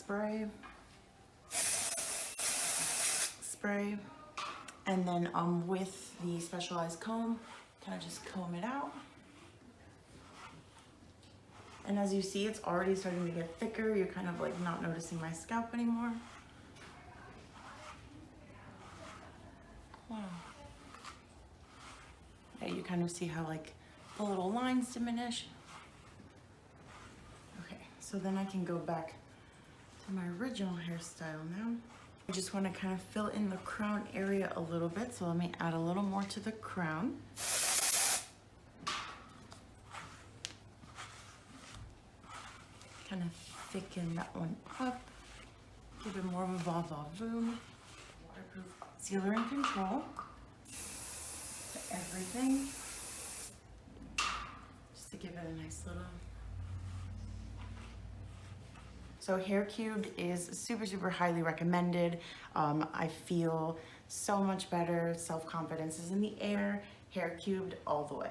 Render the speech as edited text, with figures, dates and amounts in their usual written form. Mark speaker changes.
Speaker 1: spray, and then with the specialized comb, kind of just comb it out. And as you see, it's already starting to get thicker. You're kind of like not noticing my scalp anymore. Wow. Yeah, you kind of see how like the little lines diminish. Okay, so then I can go back to my original hairstyle now. I just want to kind of fill in the crown area a little bit, so let me add a little more to the crown. Kind of thicken that one up, give it more of a va-va-voom. Waterproof concealer and control to everything, just to give it a nice little. So Hair Cubed is super, super highly recommended. I feel so much better. Self-confidence is in the air. Hair Cubed all the way.